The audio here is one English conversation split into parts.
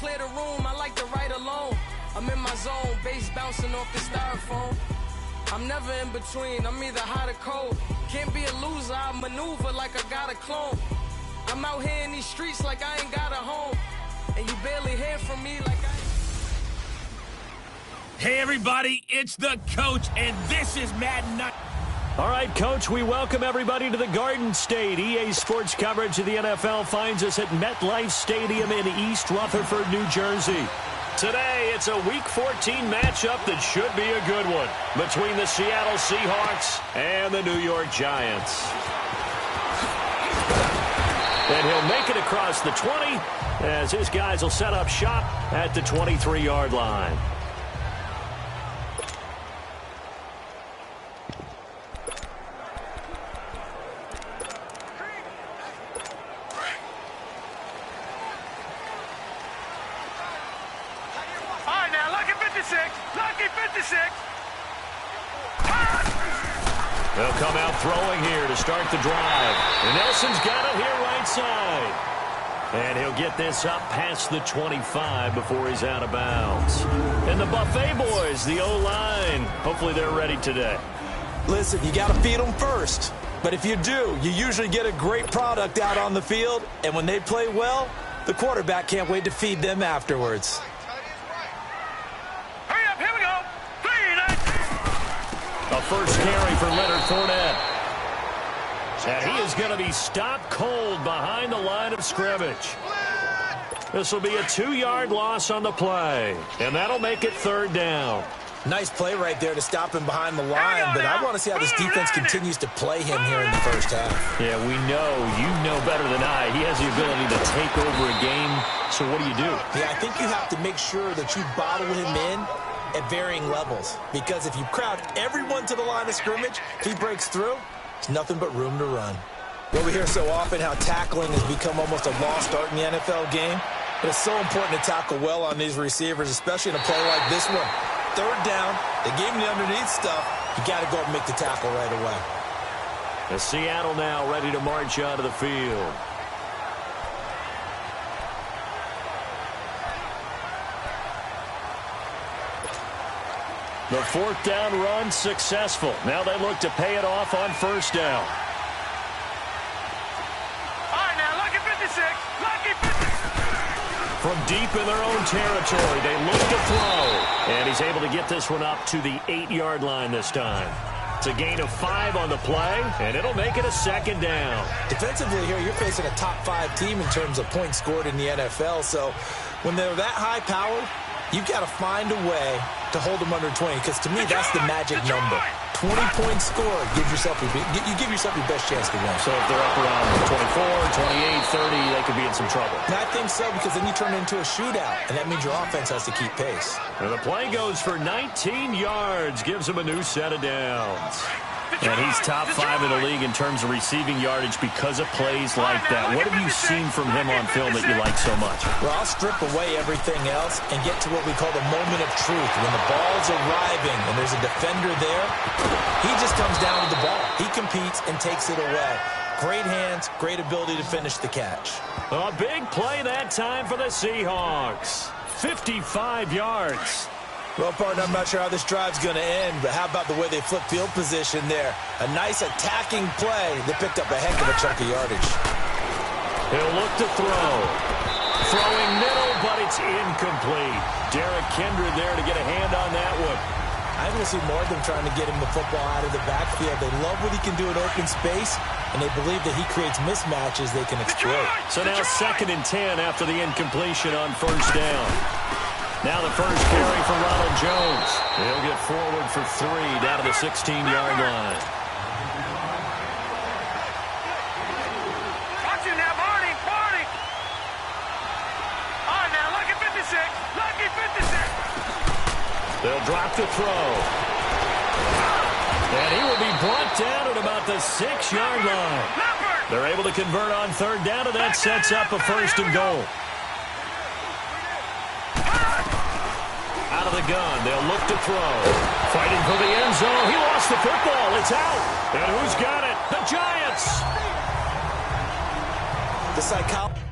clear the room, I like to write alone. I'm in my zone, bass bouncing off the styrofoam. I'm never in between, I'm either hot or cold. Can't be a loser, I maneuver like I got a clone. I'm out here in these streets like I ain't got a home. And you barely hear from me like I... Hey everybody, it's the Coach, and this is Madden Night. All right, Coach, we welcome everybody to the Garden State. EA Sports coverage of the NFL finds us at MetLife Stadium in East Rutherford, New Jersey. Today, it's a Week 14 matchup that should be a good one between the Seattle Seahawks and the New York Giants. And he'll make it across the 20 as his guys will set up shop at the 23-yard line. Lucky 56. They'll come out throwing here to start the drive. And Nelson's got it here right side. And he'll get this up past the 25 before he's out of bounds. And the Buffet boys, the O-line, hopefully they're ready today. Listen, you got to feed them first. But if you do, you usually get a great product out on the field. And when they play well, the quarterback can't wait to feed them afterwards. A first carry for Leonard Fournette. And he is going to be stopped cold behind the line of scrimmage. This will be a 2-yard loss on the play. And that'll make it third down. Nice play right there to stop him behind the line, but I want to see how this defense continues to play him here in the first half. Yeah, we know. You know better than I. He has the ability to take over a game. So what do you do? Yeah, I think you have to make sure that you bottle him in at varying levels, because if you crowd everyone to the line of scrimmage, if he breaks through, there's nothing but room to run. Well, we hear so often how tackling has become almost a lost art in the NFL game, but it's so important to tackle well on these receivers, especially in a play like this one. Third down, they gave him the underneath stuff, you got to go and make the tackle right away. The Seattle now ready to march onto the field. The fourth down run successful. Now they look to pay it off on first down. All right, now, lucky 56. Lucky 56. From deep in their own territory, they look to throw. And he's able to get this one up to the 8-yard line this time. It's a gain of 5 on the play, and it'll make it a second down. Defensively here, you're facing a top-5 team in terms of points scored in the NFL. So when they're that high-powered, you've got to find a way to hold them under 20, because to me, that's the magic number. 20 points scored, you give yourself your best chance to win. So if they're up around 24, 28, 30, they could be in some trouble. And I think so, because then you turn it into a shootout, and that means your offense has to keep pace. And the play goes for 19 yards, gives him a new set of downs. And he's top 5 in the league in terms of receiving yardage because of plays like that. What have you seen from him on film that you like so much? Well, I'll strip away everything else and get to what we call the moment of truth. When the ball's arriving and there's a defender there, he just comes down with the ball. He competes and takes it away. Great hands, great ability to finish the catch. A big play that time for the Seahawks. 55 yards. Well, partner, I'm not sure how this drive's going to end, but how about the way they flip field position there? A nice attacking play. They picked up a heck of a chunk of yardage. He'll look to throw. Throwing middle, but it's incomplete. Derrick Kindred there to get a hand on that one. I think we'll see more of them trying to get him the football out of the backfield. They love what he can do in open space, and they believe that he creates mismatches they can exploit. So now 2nd and 10 after the incompletion on first down. Now the first carry for Ronald Jones. He'll get forward for 3 down to the 16-yard line. Watch you now, Barney. All right, now, lucky 56. Lucky 56. They'll drop the throw. And he will be brought down at about the 6-yard line. They're able to convert on third down, and that sets up a 1st and goal. Out of the gun, they'll look to throw. Fighting for the end zone. He lost the football. It's out. And who's got it? The Giants. The psychology.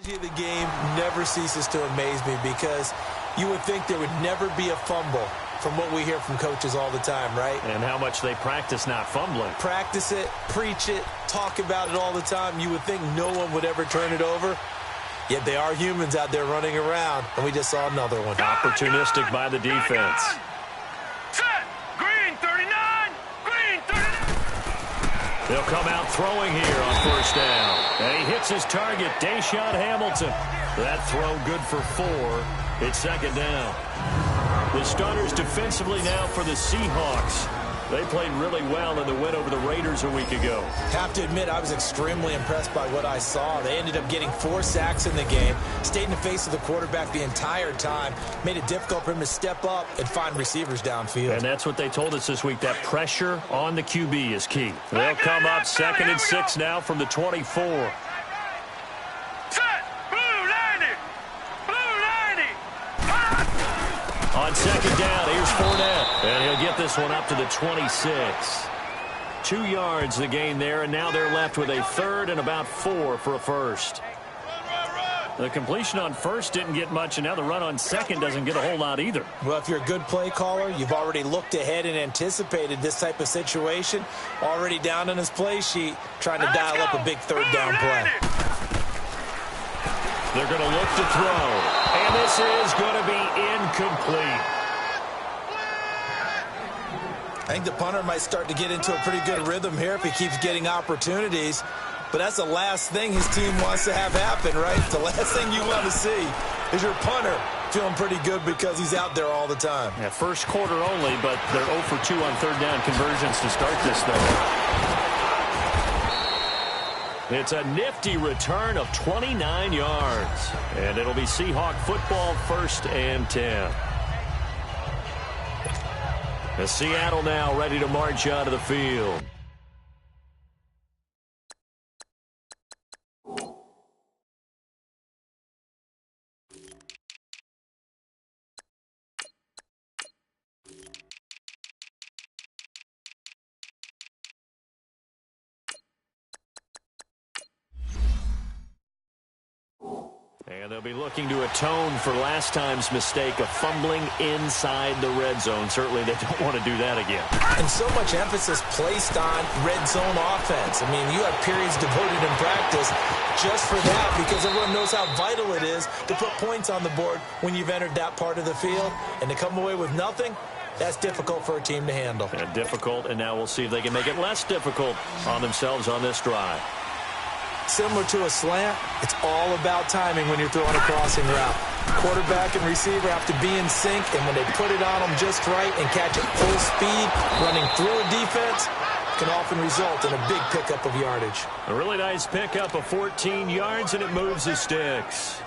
The game never ceases to amaze me because you would think there would never be a fumble from what we hear from coaches all the time, right? And how much they practice not fumbling. Practice it, preach it, talk about it all the time. You would think no one would ever turn it over. Yet they are humans out there running around, and we just saw another one. Opportunistic by the defense. Set. Green 39. Green 39. They'll come out throwing here on first down. And he hits his target, Deshaun Hamilton. That throw good for 4. It's second down. The starters defensively now for the Seahawks. They played really well in the win over the Raiders a week ago. Have to admit, I was extremely impressed by what I saw. They ended up getting 4 sacks in the game, stayed in the face of the quarterback the entire time, made it difficult for him to step up and find receivers downfield. And that's what they told us this week, that pressure on the QB is key. They'll come up 2nd and 6 now from the 24. On second down, here's Fournette. And he'll get this one up to the 26. 2 yards the gain there, and now they're left with a 3rd and about 4 for a first. The completion on first didn't get much, and now the run on second doesn't get a whole lot either. Well, if you're a good play caller, you've already looked ahead and anticipated this type of situation. Already down on his play sheet, trying to dial up a big 3rd down play. They're going to look to throw. And this is going to be incomplete. I think the punter might start to get into a pretty good rhythm here if he keeps getting opportunities. But that's the last thing his team wants to have happen, right? The last thing you want to see is your punter feeling pretty good because he's out there all the time. Yeah, first quarter only, but they're 0 for 2 on 3rd down conversions to start this thing. It's a nifty return of 29 yards. And it'll be Seahawk football 1st and 10. As Seattle now ready to march out of the field. And they'll be looking to atone for last time's mistake of fumbling inside the red zone. Certainly they don't want to do that again. And so much emphasis placed on red zone offense. I mean, you have periods devoted in practice just for that because everyone knows how vital it is to put points on the board when you've entered that part of the field. And to come away with nothing, that's difficult for a team to handle. And difficult, and now we'll see if they can make it less difficult on themselves on this drive. Similar to a slant, it's all about timing when you're throwing a crossing route. Quarterback and receiver have to be in sync, and when they put it on them just right and catch it full speed, running through a defense, can often result in a big pickup of yardage. A really nice pickup of 14 yards, and it moves the sticks.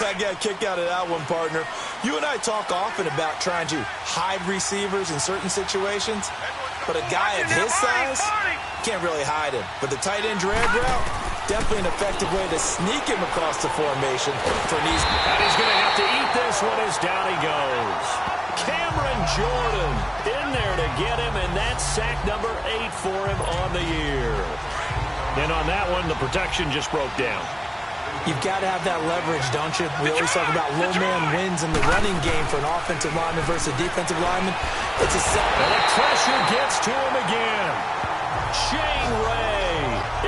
I got a kick out of that one, partner. You and I talk often about trying to hide receivers in certain situations, but a guy of his size can't really hide him. But the tight end drag route, definitely an effective way to sneak him across the formation for an easy. And he's going to have to eat this one as down he goes. Cameron Jordan in there to get him, and that's sack number 8 for him on the year. And on that one, the protection just broke down. You've got to have that leverage, don't you? We always talk about low man wins in the running game for an offensive lineman versus a defensive lineman. It's a set. And the pressure gets to him again. Shane Ray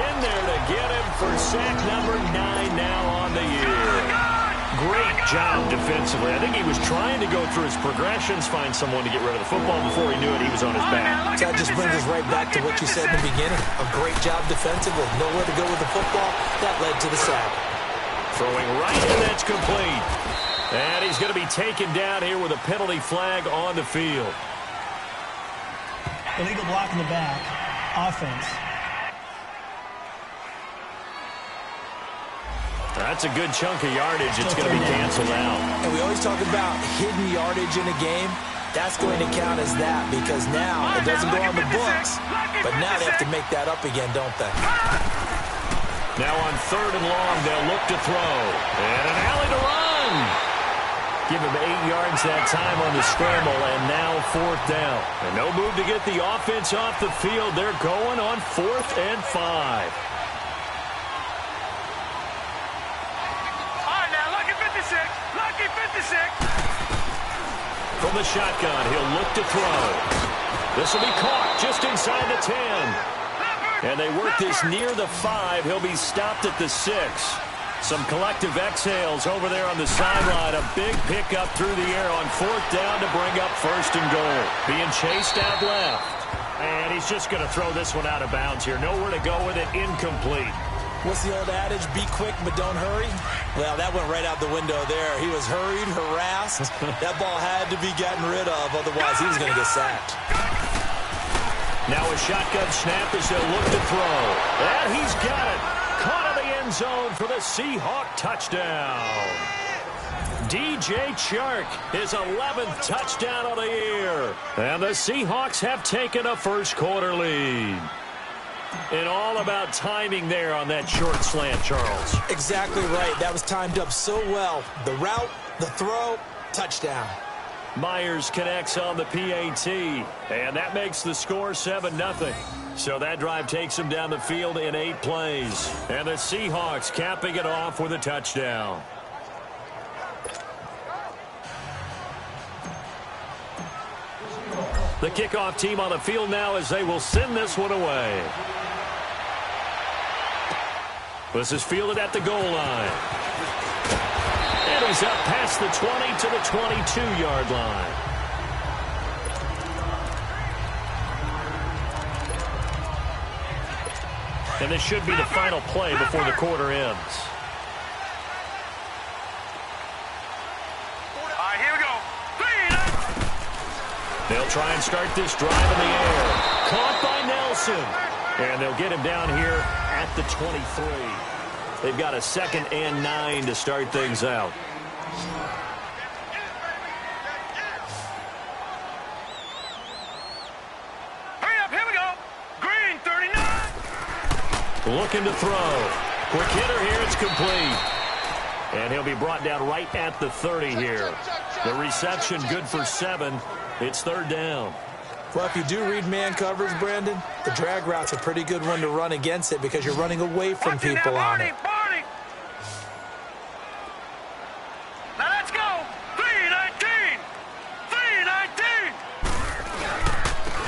in there to get him for sack number 9 now on the year. Great job defensively. I think he was trying to go through his progressions, find someone to get rid of the football. Before he knew it, he was on his back. So that just brings us right back to what you said in the beginning. A great job defensively. Nowhere to go with the football. That led to the sack. Throwing right, and that's complete. And he's going to be taken down here with a penalty flag on the field. Illegal block in the back. Offense. That's a good chunk of yardage. It's going to be canceled out. And we always talk about hidden yardage in a game. That's going to count as that because now it doesn't go on the books, but now they have to make that up again, don't they? Now on 3rd and long, they'll look to throw. And an alley to run. Give him 8 yards that time on the scramble, and now 4th down. And no move to get the offense off the field. They're going on 4th and 5. From the shotgun, he'll look to throw. This will be caught just inside the 10. And they work this near the 5. He'll be stopped at the 6. Some collective exhales over there on the sideline. A big pickup through the air on 4th down to bring up 1st and goal. Being chased out left. And he's just going to throw this one out of bounds here. Nowhere to go with it. Incomplete. What's the old adage? Be quick, but don't hurry. Well, that went right out the window there. He was hurried, harassed. That ball had to be gotten rid of. Otherwise, he was going to get sacked. Now a shotgun snap as they'll look to throw. And he's got it. Caught in the end zone for the Seahawk touchdown. DJ Chark, his 11th touchdown of the year. And the Seahawks have taken a first quarter lead. And all about timing there on that short slant, Charles. Exactly right. That was timed up so well. The route, the throw, touchdown. Myers connects on the PAT, and that makes the score 7-0. So that drive takes him down the field in 8 plays. And the Seahawks capping it off with a touchdown. The kickoff team on the field now as they will send this one away. This is fielded at the goal line. And he's up past the 20 to the 22-yard line. And this should be the final play before the quarter ends. All right, here we go. They'll try and start this drive in the air. Caught by Nelson. And they'll get him down here at the 23. They've got a 2nd and 9 to start things out. Hurry up, here we go. Green, 39. Looking to throw. Quick hitter here, it's complete. And he'll be brought down right at the 30 here. The reception good for 7. It's 3rd down. Well, if you do read man coverage, Brandon, the drag route's a pretty good one to run against it because you're running away from people on it. Now let's go. 319. 319.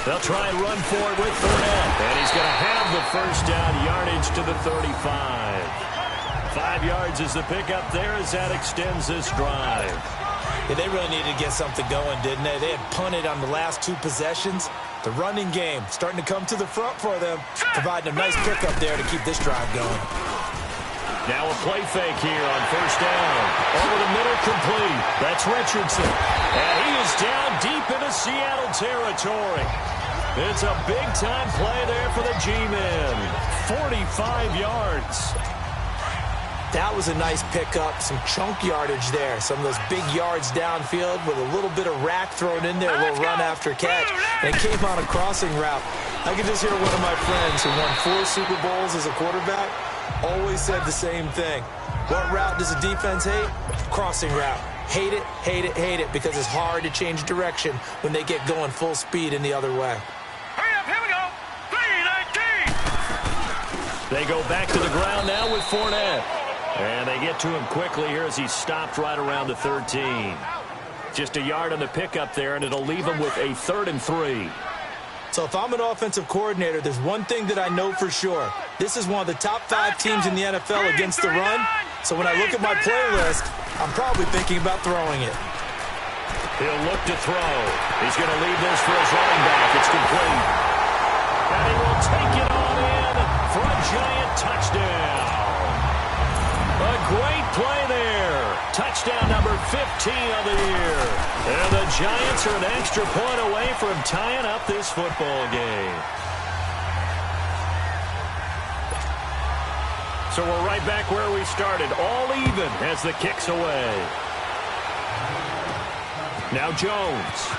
They'll try and run for it with Fournette. And he's going to have the first down yardage to the 35. 5 yards is the pickup there as that extends this drive. Yeah, they really needed to get something going, didn't they? They had punted on the last 2 possessions. The running game starting to come to the front for them, providing a nice pickup there to keep this drive going. Now a play fake here on 1st down. Over the middle, complete. That's Richardson. And he is down deep into Seattle territory. It's a big-time play there for the G-men. 45 yards. That was a nice pickup, some chunk yardage there. Some of those big yards downfield with a little bit of rack thrown in there, a little run after catch. And it came on a crossing route. I can just hear one of my friends who won 4 Super Bowls as a quarterback always said the same thing. What route does a defense hate? Crossing route. Hate it, hate it, hate it, because it's hard to change direction when they get going full speed in the other way. Hurry up, here we go. 319. They go back to the ground now with Fournette. And they get to him quickly here as he's stopped right around the 13. Just a yard on the pickup there, and it'll leave him with a 3rd and 3. So if I'm an offensive coordinator, there's one thing that I know for sure. This is one of the top 5 teams in the NFL against the run. So when I look at my playlist, I'm probably thinking about throwing it. He'll look to throw. He's going to leave this for his running back. It's complete. And he will take it on in for a giant touchdown. A great play there. Touchdown number 15 of the year. And the Giants are an extra point away from tying up this football game. So we're right back where we started. All even as the kick's away. Now Jones.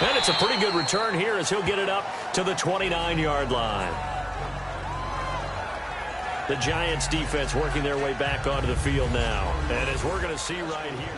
And it's a pretty good return here as he'll get it up to the 29-yard line. The Giants defense working their way back onto the field now. And as we're going to see right here.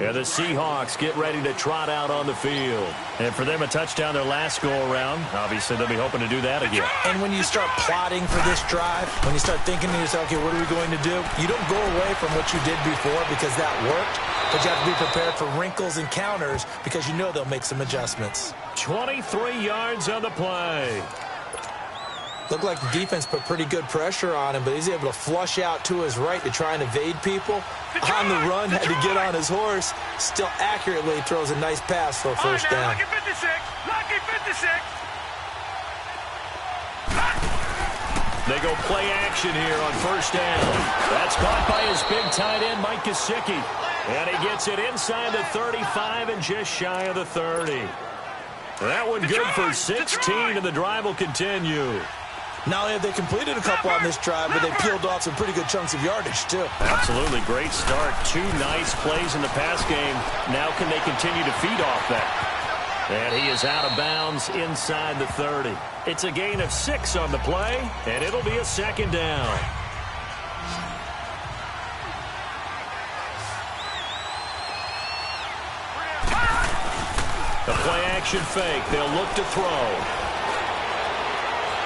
And the Seahawks get ready to trot out on the field. And for them, a touchdown their last go-around. Obviously, they'll be hoping to do that again. And when you start plotting for this drive, when you start thinking to yourself, okay, what are we going to do? You don't go away from what you did before because that worked, but you have to be prepared for wrinkles and counters because you know they'll make some adjustments. 23 yards on the play. Looked like the defense put pretty good pressure on him, but he's able to flush out to his right to try and evade people. On the run, had to get on his horse. Still accurately throws a nice pass for a first down. Lucky 56. Lucky 56. They go play action here on first down. That's caught by his big tight end, Mike Gesicki. And he gets it inside the 35 and just shy of the 30. That one good for 16, and the drive will continue. Not only have they completed a couple on this drive, but they peeled off some pretty good chunks of yardage, too. Absolutely. Great start. 2 nice plays in the pass game. Now can they continue to feed off that? And he is out of bounds inside the 30. It's a gain of 6 on the play, and it'll be a second down. The play-action fake. They'll look to throw.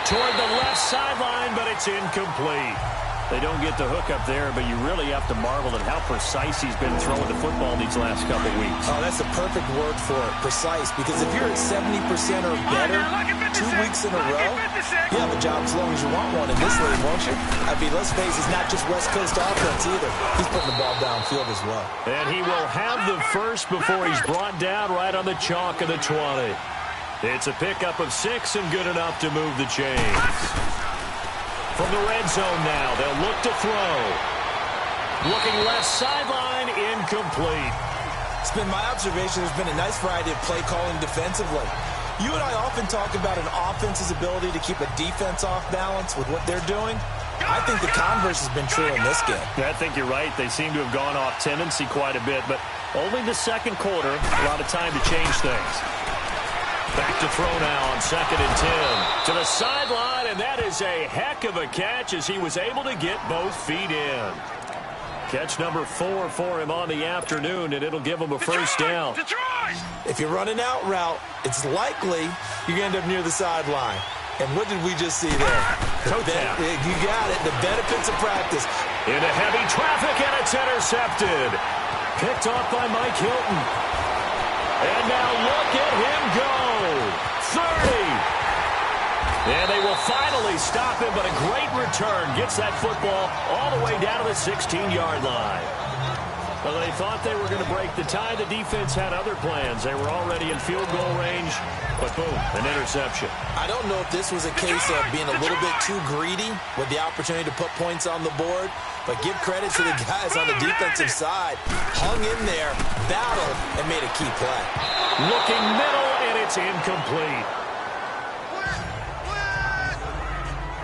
Toward the left sideline, but it's incomplete. They don't get the hook up there, but you really have to marvel at how precise he's been throwing the football these last couple weeks. Oh, that's the perfect word for it, precise, because if you're at 70% or better 2 weeks in a row, you have a job as long as you want one in this league, won't you? I mean, let's face it, it's not just West Coast offense either. He's putting the ball downfield as well. And he will have the first before he's brought down right on the chalk of the 20. It's a pickup of 6 and good enough to move the chains. From the red zone now, they'll look to throw. Looking left sideline, incomplete. It's been my observation there's been a nice variety of play calling defensively. You and I often talk about an offense's ability to keep a defense off balance with what they're doing. I think the converse has been true in this game. I think you're right. They seem to have gone off tendency quite a bit, but only the second quarter, a lot of time to change things. Back to throw now on 2nd and 10. To the sideline, and that is a heck of a catch as he was able to get both feet in. Catch number 4 for him on the afternoon, and it'll give him a first down. If you're running out route, it's likely you're going to end up near the sideline. And what did we just see there? You got it. The benefits of practice. Into heavy traffic, and it's intercepted. Picked off by Mike Hilton. And now look at him go. 30. And they will finally stop him, but a great return. Gets that football all the way down to the 16-yard line. Well, they thought they were going to break the tie. The defense had other plans. They were already in field goal range, but boom, an interception. I don't know if this was a case of being a little bit too greedy with the opportunity to put points on the board, but give credit to the guys on the defensive side. Hung in there, battled, and made a key play. Looking middle, and it's incomplete.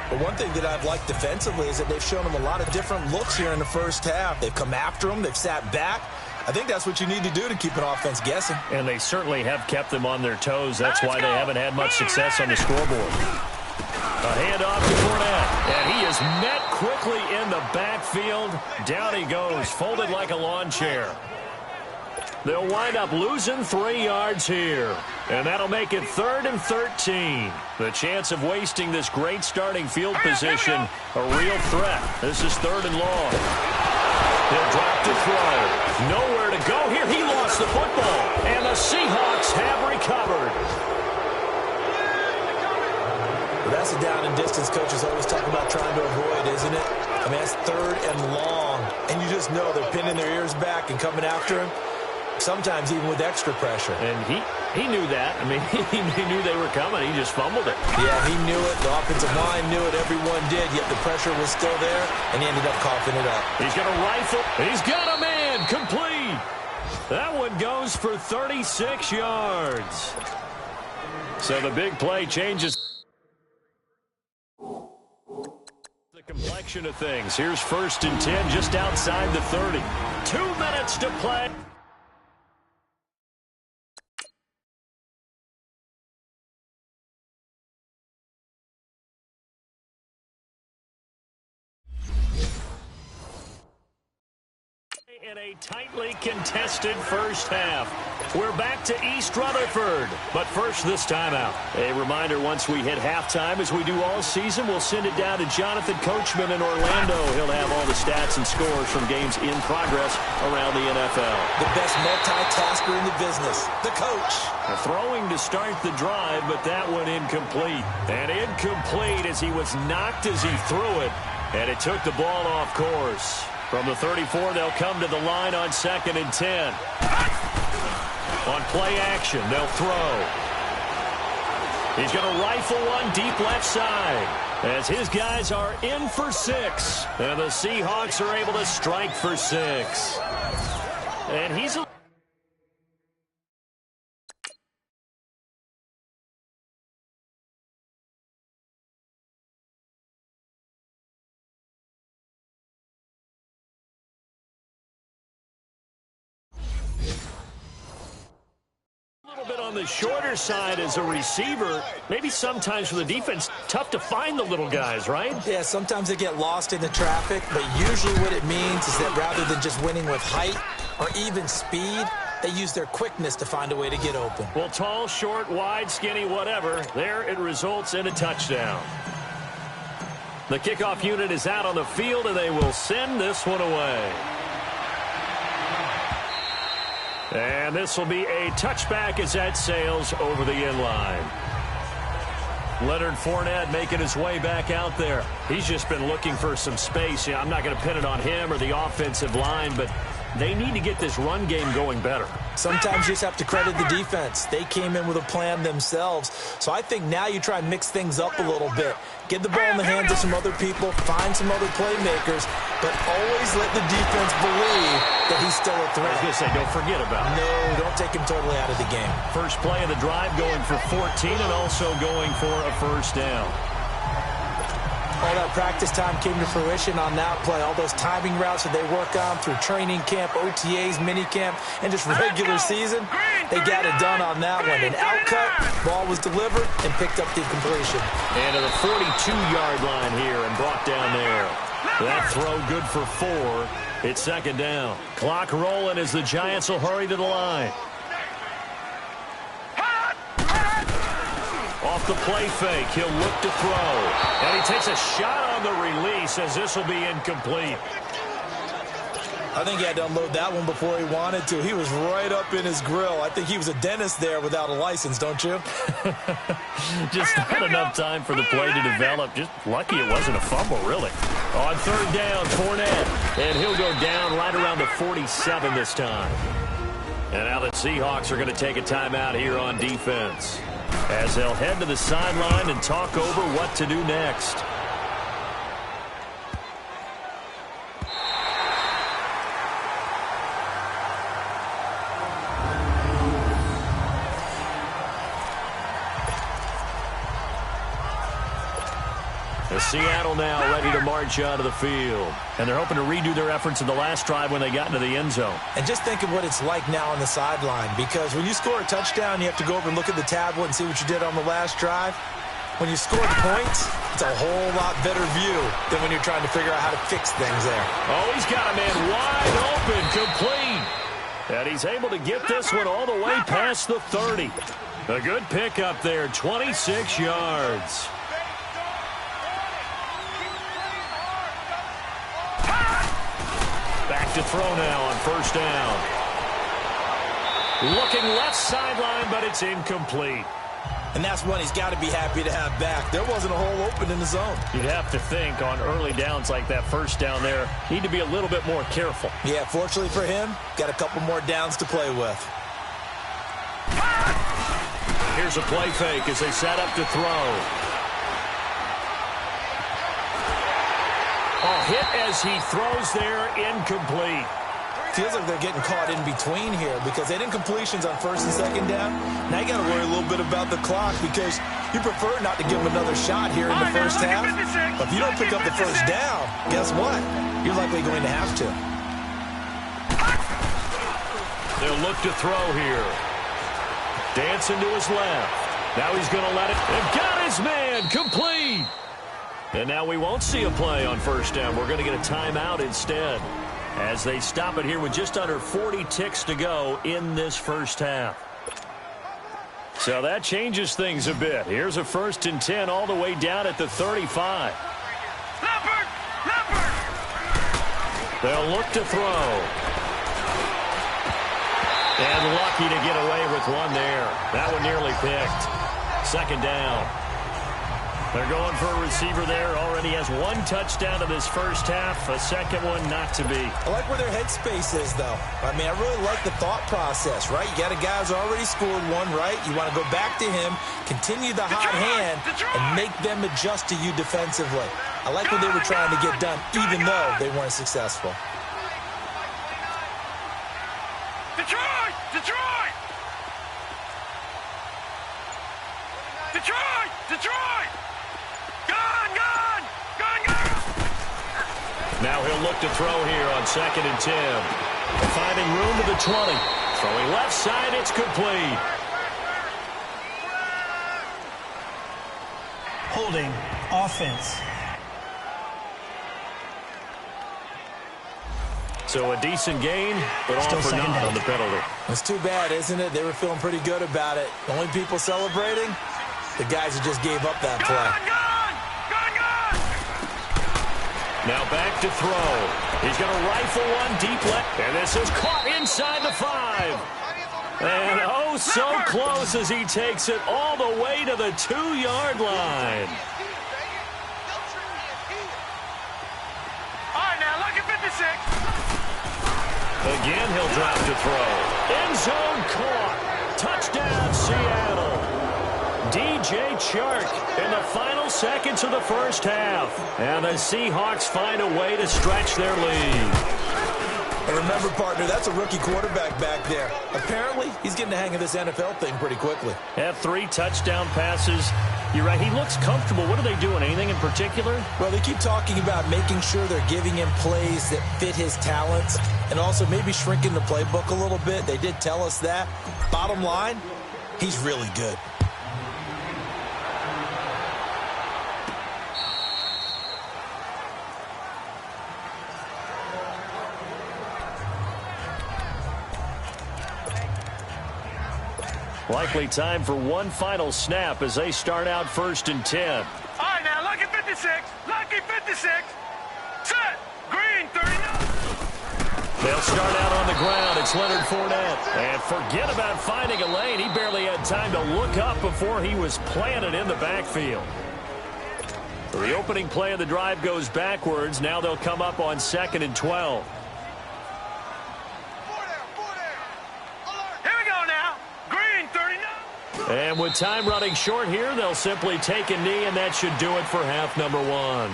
But one thing that I've liked defensively is that they've shown them a lot of different looks here in the first half. They've come after them. They've sat back. I think that's what you need to do to keep an offense guessing. And they certainly have kept them on their toes. That's why they haven't had much success on the scoreboard. A handoff to Fournette. And he is met quickly in the backfield. Down he goes, folded like a lawn chair. They'll wind up losing 3 yards here. And that'll make it 3rd and 13. The chance of wasting this great starting field position, a real threat. This is 3rd and long. He'll drop to throw. Nowhere to go here. He lost the football. And the Seahawks have recovered. Well, that's a down and distance coaches always talk about trying to avoid, isn't it? I mean, that's 3rd and long. And you just know they're pinning their ears back and coming after him. Sometimes even with extra pressure. And he knew that. I mean, he knew they were coming. He just fumbled it. Yeah, he knew it. The offensive line knew it. Everyone did, yet the pressure was still there, and he ended up coughing it up. He's going to rifle. He's got a man. Complete. That one goes for 36 yards. So the big play changes the complexion of things. Here's 1st and 10 just outside the 30. 2 minutes to play. In a tightly contested first half. We're back to East Rutherford. But first, this timeout. A reminder, once we hit halftime, as we do all season, we'll send it down to Jonathan Coachman in Orlando. He'll have all the stats and scores from games in progress around the NFL. The best multitasker in the business, the coach. Throwing to start the drive, but that one incomplete. And incomplete as he was knocked as he threw it. And it took the ball off course. From the 34, they'll come to the line on 2nd and 10. On play action, they'll throw. He's going to rifle one deep left side as his guys are in for 6. And the Seahawks are able to strike for 6. And he's a bit on the shorter side as a receiver. Maybe sometimes for the defense, tough to find the little guys, right? Yeah, sometimes they get lost in the traffic, but usually what it means is that rather than just winning with height or even speed, they use their quickness to find a way to get open. Well, tall, short, wide, skinny, whatever, there it results in a touchdown. The kickoff unit is out on the field, and they will send this one away. And this will be a touchback as that sails over the inline. Leonard Fournette making his way back out there. He's just been looking for some space. I'm not going to pin it on him or the offensive line, but they need to get this run game going better. Sometimes you just have to credit the defense. They came in with a plan themselves. So I think now you try and mix things up a little bit. Get the ball in the hands of some other people, find some other playmakers, but always let the defense believe that he's still a threat. I was going to say, don't forget about it. No, don't take him totally out of the game. First play of the drive going for 14 and also going for a first down. All that practice time came to fruition on that play. All those timing routes that they work on through training camp, OTAs, minicamp, and just regular season, they got it done on that one. An outcut, ball was delivered, and picked up the completion. And to the 42-yard line here and brought down there. That throw good for 4. It's 2nd down. Clock rolling as the Giants will hurry to the line. Off the play fake, he'll look to throw. And he takes a shot on the release as this will be incomplete. I think he had to unload that one before he wanted to. He was right up in his grill. I think he was a dentist there without a license, don't you? Just not enough time for the play to develop. Just lucky it wasn't a fumble, really. On 3rd down, Fournette. And he'll go down right around the 47 this time. And now the Seahawks are going to take a timeout here on defense, as they'll head to the sideline and talk over what to do next. Seattle now ready to march out of the field. And they're hoping to redo their efforts in the last drive when they got into the end zone. And just think of what it's like now on the sideline, because when you score a touchdown, you have to go over and look at the tablet and see what you did on the last drive. When you score the points, it's a whole lot better view than when you're trying to figure out how to fix things there. Oh, he's got a man wide open, complete. And he's able to get this one all the way past the 30. A good pickup there, 26 yards. Back to throw now on 1st down. Looking left sideline, but it's incomplete. And that's one he's got to be happy to have back. There wasn't a hole open in the zone. You'd have to think on early downs like that 1st down there, need to be a little bit more careful. Yeah, fortunately for him, got a couple more downs to play with. Here's a play fake as they set up to throw. Hit as he throws there, incomplete. Feels like they're getting caught in between here because they didn't completions on 1st and 2nd down. Now you got to worry a little bit about the clock because you prefer not to give them another shot here in the first half. But if you don't pick up the 1st down, guess what? You're likely going to have to. They'll look to throw here. Dancing to his left. Now he's going to let it. They've got his man, complete. And now we won't see a play on 1st down. We're going to get a timeout instead. as they stop it here with just under 40 ticks to go in this first half. So that changes things a bit. Here's a 1st and 10 all the way down at the 35. Leopard! Leopard! They'll look to throw. And lucky to get away with one there. That one nearly picked. 2nd down. They're going for a receiver there. Already has 1 touchdown in this first half. A second one not to be. I like where their headspace is, though. I mean, I really like the thought process, right? You got a guy who's already scored one, right? You want to go back to him, continue the hot hand, and make them adjust to you defensively. I like what they were trying to get done, even though they weren't successful. Detroit! Detroit! Detroit! Detroit! Gone! Gone! Gone! Gone! Now he'll look to throw here on 2nd and 10. Finding room to the 20. Throwing left side, it's complete. Holding offense. So a decent gain, but all Still for second naught down. on the penalty. It's too bad, isn't it? They were feeling pretty good about it. The only people celebrating, the guys who just gave up that play. Gone! Gone! Gone! Gone! Now back to throw. He's going to rifle one deep left. And this is caught inside the 5. And oh, so close as he takes it all the way to the 2-yard line. All right, now, lucky 56. Again, he'll drop to throw. End zone caught. Touchdown, Seattle. DJ Chark in the final seconds of the first half. And the Seahawks find a way to stretch their lead. And remember, partner, that's a rookie quarterback back there. Apparently, he's getting the hang of this NFL thing pretty quickly. Have 3 touchdown passes. You're right, he looks comfortable. What are they doing? Anything in particular? Well, they keep talking about making sure they're giving him plays that fit his talents and also maybe shrinking the playbook a little bit. They did tell us that. Bottom line, he's really good. Likely time for one final snap as they start out 1st and 10. All right, now, lucky 56. Lucky 56. Set. Green 39. They'll start out on the ground. It's Leonard Fournette. And forget about finding a lane. He barely had time to look up before he was planted in the backfield. The opening play of the drive goes backwards. Now they'll come up on 2nd and 12. And with time running short here, they'll simply take a knee, and that should do it for half number 1.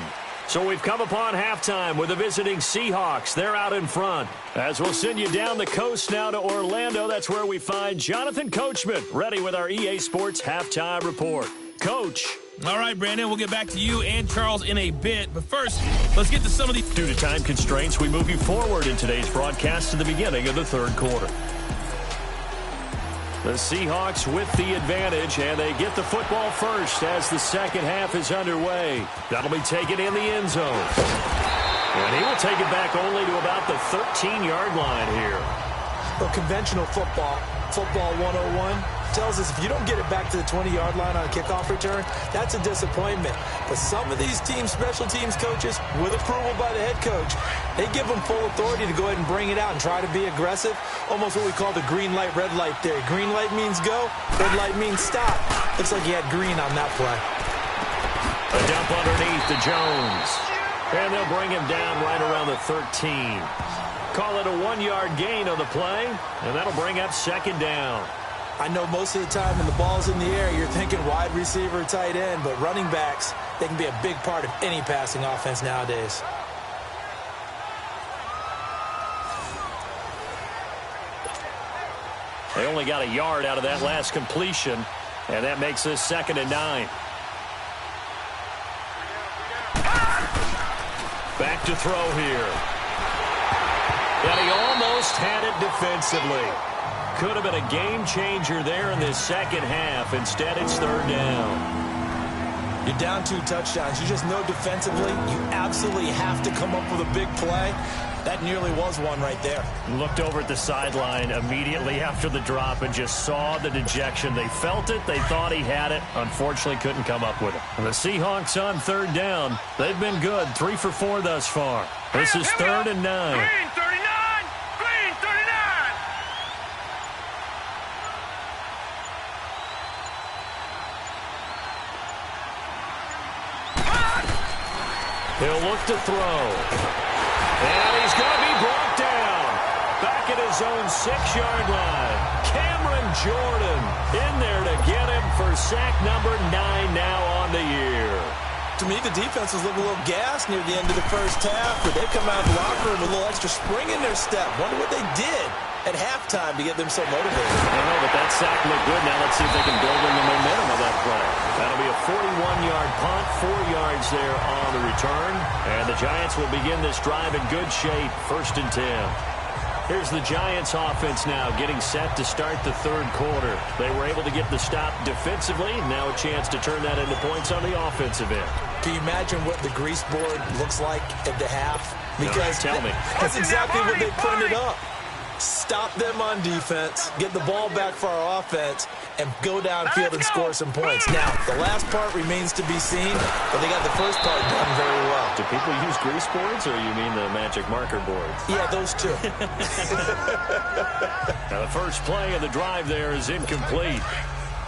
So we've come upon halftime with the visiting Seahawks. They're out in front. As we'll send you down the coast now to Orlando, that's where we find Jonathan Coachman, ready with our EA Sports Halftime Report. Coach. All right, Brandon, we'll get back to you and Charles in a bit. But first, let's get to some of these. Due to time constraints, we move you forward in today's broadcast to the beginning of the 3rd quarter. The Seahawks with the advantage, and they get the football first as the second half is underway. That'll be taken in the end zone. And he will take it back only to about the 13-yard line here. Well, conventional football 101, tells us if you don't get it back to the 20-yard line on a kickoff return, that's a disappointment. But some of these teams, special teams coaches, with approval by the head coach, they give them full authority to go ahead and bring it out and try to be aggressive. Almost what we call the green light, red light theory. Green light means go, red light means stop. Looks like he had green on that play. A dump underneath to Jones. And they'll bring him down right around the 13. Call it a 1-yard gain on the play, and that'll bring up 2nd down. I know most of the time when the ball's in the air, you're thinking wide receiver, tight end, but running backs, they can be a big part of any passing offense nowadays. They only got a yard out of that last completion, and that makes this 2nd and 9. Back to throw here. And he almost had it defensively. Could have been a game changer there in this second half. Instead, it's 3rd down. You're down 2 touchdowns. You just know defensively you absolutely have to come up with a big play. That nearly was one right there. Looked over at the sideline immediately after the drop and just saw the dejection. They felt it. They thought he had it. Unfortunately, couldn't come up with it. And the Seahawks on third down. They've been good. 3 for 4 thus far. This is 3rd and 9. Green 39! Green 39! He'll look to throw. And he's going to be brought down. Back at his own 6-yard line. Cameron Jordan in there to get him for sack number 9 now on the year. To me, the defense was looking a little gassed near the end of the first half, but they come out of the locker room with a little extra spring in their step. Wonder what they did at halftime to get them so motivated. I don't know, but that sack looked good. Now let's see if they can build in the momentum of that play. That'll be a 41-yard punt, 4 yards there on the return. And the Giants will begin this drive in good shape, 1st and 10. Here's the Giants offense now getting set to start the 3rd quarter. They were able to get the stop defensively. Now a chance to turn that into points on the offensive end. Can you imagine what the grease board looks like at the half? Because no, tell me. That's exactly what they printed up. Stop them on defense, get the ball back for our offense, and go downfield and score some points. Now, the last part remains to be seen, but they got the first part done very well. Do people use grease boards, or you mean the magic marker boards? Yeah, those two. Now, the first play of the drive there is incomplete.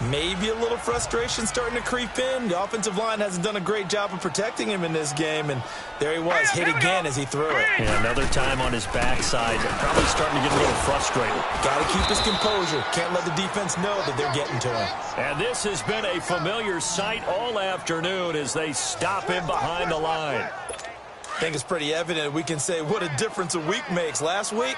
Maybe a little frustration starting to creep in. The offensive line hasn't done a great job of protecting him in this game, and there he was, hit again as he threw it. Yeah, another time on his backside, probably starting to get a little frustrated. Got to keep his composure. Can't let the defense know that they're getting to him. And this has been a familiar sight all afternoon as they stop him behind the line. I think it's pretty evident we can say what a difference a week makes. Last week,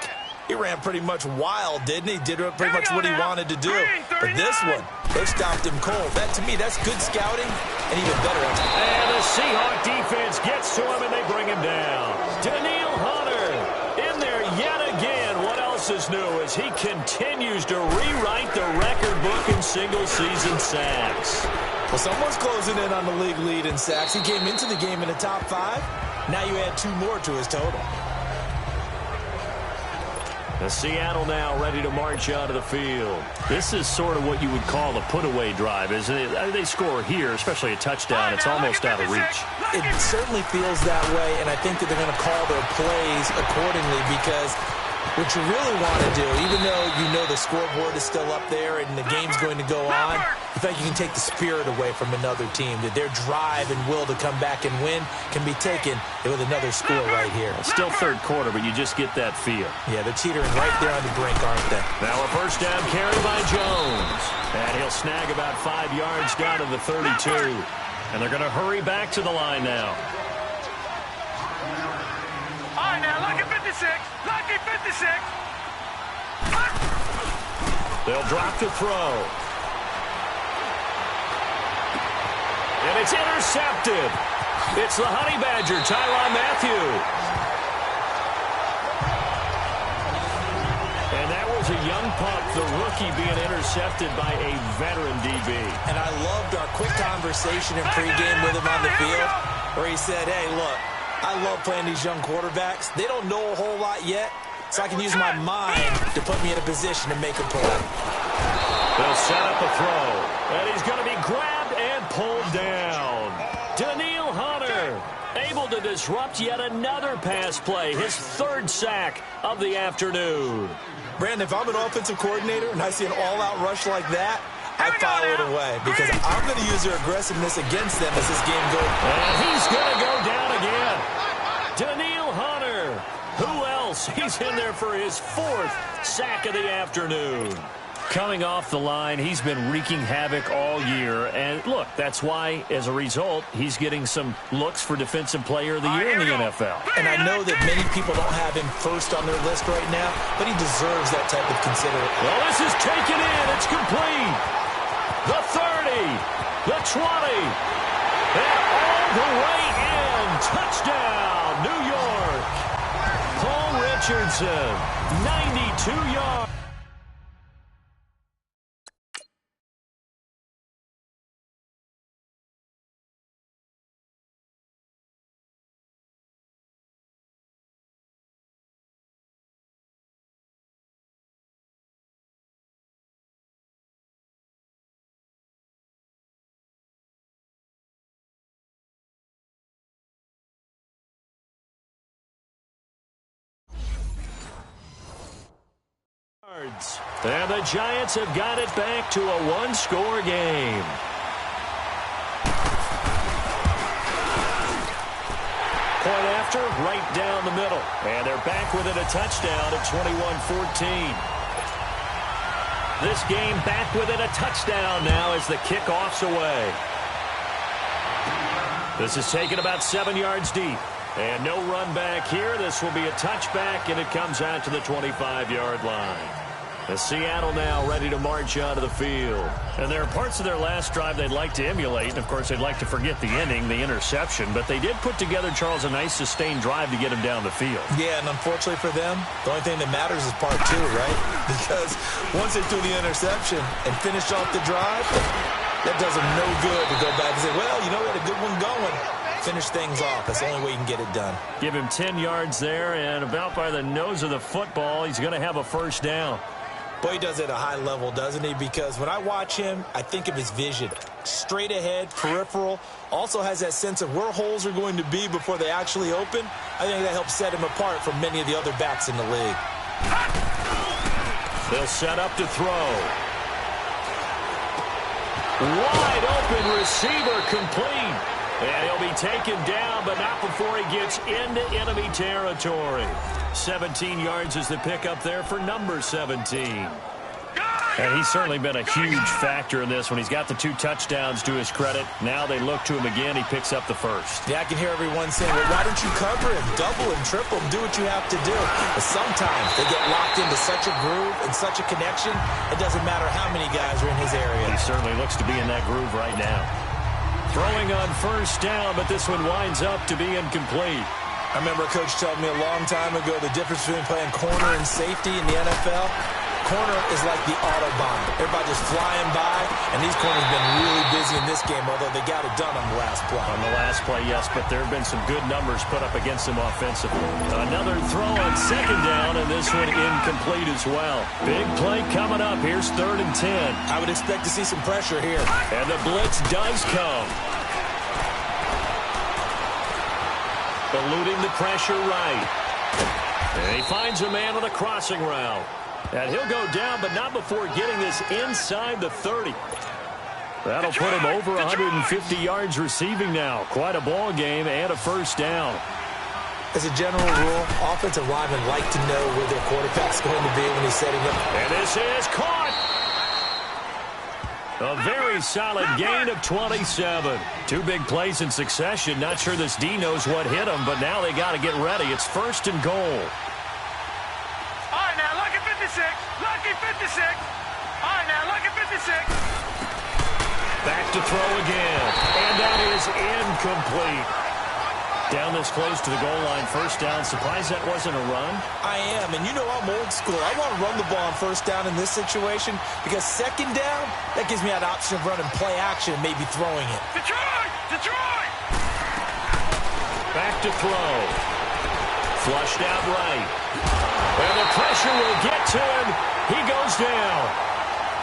he ran pretty much wild, didn't he? Did pretty much what he wanted to do. But this one, they stopped him cold. That, to me, that's good scouting and even better. And the Seahawk defense gets to him, and they bring him down. Daniil Hunter in there yet again. What else is new as he continues to rewrite the record book in single-season sacks. Well, someone's closing in on the league lead in sacks. He came into the game in the top 5. Now you add 2 more to his total. The Seattle now ready to march out of the field. This is sort of what you would call a put-away drive, isn't it? They score here, especially a touchdown. It's almost out of reach. It certainly feels that way, and I think that they're going to call their plays accordingly because what you really want to do, even though you know the scoreboard is still up there and the game's going to go on, you think you can take the spirit away from another team, that their drive and will to come back and win can be taken with another score right here. It's still 3rd quarter, but you just get that feel. Yeah, they're teetering right there on the brink, aren't they? Now a first down carry by Jones. And he'll snag about 5 yards down to the 32. And they're going to hurry back to the line now. All right, now, lucky 56. Lucky 56. They'll drop to throw. And it's intercepted. It's the Honey Badger, Tyrann Mathieu. And that was a young pup, the rookie being intercepted by a veteran DB. And I loved our quick conversation in pregame with him on the field where he said, hey, look, I love playing these young quarterbacks. They don't know a whole lot yet, so I can use my mind to put me in a position to make a play. They'll set up a throw. And he's going to be grabbed and pulled down. Daniil Hunter able to disrupt yet another pass play. His 3rd sack of the afternoon. Brandon, if I'm an offensive coordinator and I see an all-out rush like that, I file it away because I'm going to use their aggressiveness against them as this game goes. And he's going to go down again. Daniil Hunter. Who else? He's in there for his 4th sack of the afternoon. Coming off the line, he's been wreaking havoc all year. And look, that's why, as a result, he's getting some looks for Defensive Player of the Year in the NFL. And I know that many people don't have him first on their list right now, but he deserves that type of consideration. Well, this is taken in. It's complete. The 30, the 20, and all the way in. Touchdown, New York. Paul Richardson, 92 yards. yards. And the Giants have got it back to a one-score game. Point after, right down the middle. And they're back within a touchdown at 21-14. This game back within a touchdown now as the kickoff's away. This is taken about 7 yards deep. And no run back here. This will be a touchback, and it comes out to the 25-yard line. The Seattle now ready to march onto the field. And there are parts of their last drive they'd like to emulate. And, of course, they'd like to forget the inning, the interception. But they did put together, Charles, a nice sustained drive to get him down the field. Yeah, and unfortunately for them, the only thing that matters is part two, right? Because once they threw the interception and finished off the drive, that does them no good to go back and say, well, you know, we had a good one going. Finish things off. That's the only way you can get it done. Give him 10 yards there, and about by the nose of the football, he's going to have a first down. Boy, he does it at a high level, doesn't he? Because when I watch him, I think of his vision. Straight ahead, peripheral. Also has that sense of where holes are going to be before they actually open. I think that helps set him apart from many of the other backs in the league. They'll set up to throw. Wide open receiver complete. And he'll be taken down, but not before he gets into enemy territory. 17 yards is the pickup there for number 17. And he's certainly been a huge factor in this when he's got the 2 touchdowns to his credit. Now they look to him again. He picks up the first. Yeah, I can hear everyone saying, well, why don't you cover him, double him, triple him, do what you have to do. But sometimes they get locked into such a groove and such a connection, it doesn't matter how many guys are in his area. He certainly looks to be in that groove right now. Throwing on first down, but this one winds up to be incomplete. I remember a coach telling me a long time ago the difference between playing corner and safety in the NFL. Corner is like the Autobahn. Everybody just flying by, and these corners have been really busy in this game, although they got it done on the last play. On the last play, yes, but there have been some good numbers put up against them offensively. Another throw on second down, and this one incomplete as well. Big play coming up. Here's 3rd and 10. I would expect to see some pressure here. And the blitz does come. Eluding the pressure right. And he finds a man on a crossing route. And he'll go down, but not before getting this inside the 30. That'll put him over 150 yards receiving now. Quite a ball game and a first down. As a general rule, offensive linemen like to know where their quarterback's going to be when he's setting up. And this is caught. A very solid gain of 27. 2 big plays in succession. Not sure this D knows what hit him, but now they got to get ready. It's 1st and goal. All right, now, lucky 56. Lucky 56. All right, now, lucky 56. Back to throw again. And that is incomplete. Down this close to the goal line, first down. Surprised that wasn't a run? I am, and you know I'm old school. I want to run the ball on first down in this situation because second down, that gives me that option of running play action and maybe throwing it. Detroit! Detroit! Back to throw. Flushed out right. And the pressure will get to him. He goes down.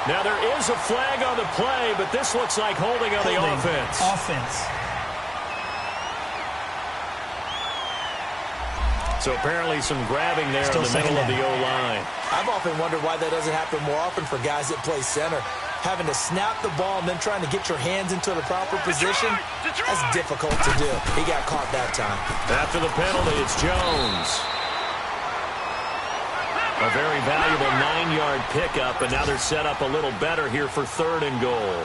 Now there is a flag on the play, but this looks like holding on the offense. So apparently some grabbing there in the middle of the O-line. I've often wondered why that doesn't happen more often for guys that play center. Having to snap the ball and then trying to get your hands into the proper position, that's difficult to do. He got caught that time. After the penalty, it's Jones. A very valuable 9-yard pickup, and now they're set up a little better here for 3rd and goal.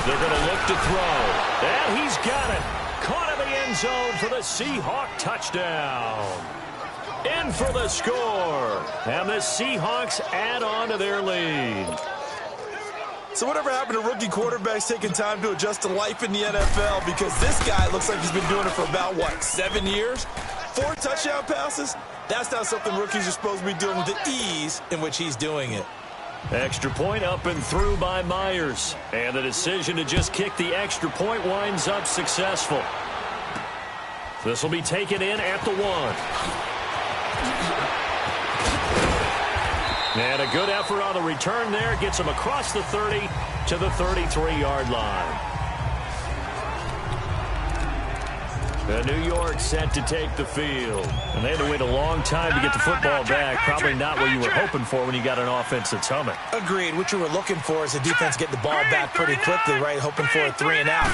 They're going to look to throw. And he's got it. Caught in the end zone for the Seahawk touchdown. In for the score. And the Seahawks add on to their lead. So whatever happened to rookie quarterbacks taking time to adjust to life in the NFL? Because this guy looks like he's been doing it for about, 7 years? 4 touchdown passes? That's not something rookies are supposed to be doing with the ease in which he's doing it. Extra point up and through by Myers. And the decision to just kick the extra point winds up successful. This will be taken in at the 1. And a good effort on the return there. Gets him across the 30 to the 33-yard line. New York set to take the field. And they had to wait a long time to get the football back. Probably not what you were hoping for when you got an offense that's humming. Agreed. What you were looking for is the defense get the ball back pretty quickly, right? Hoping for a 3 and out.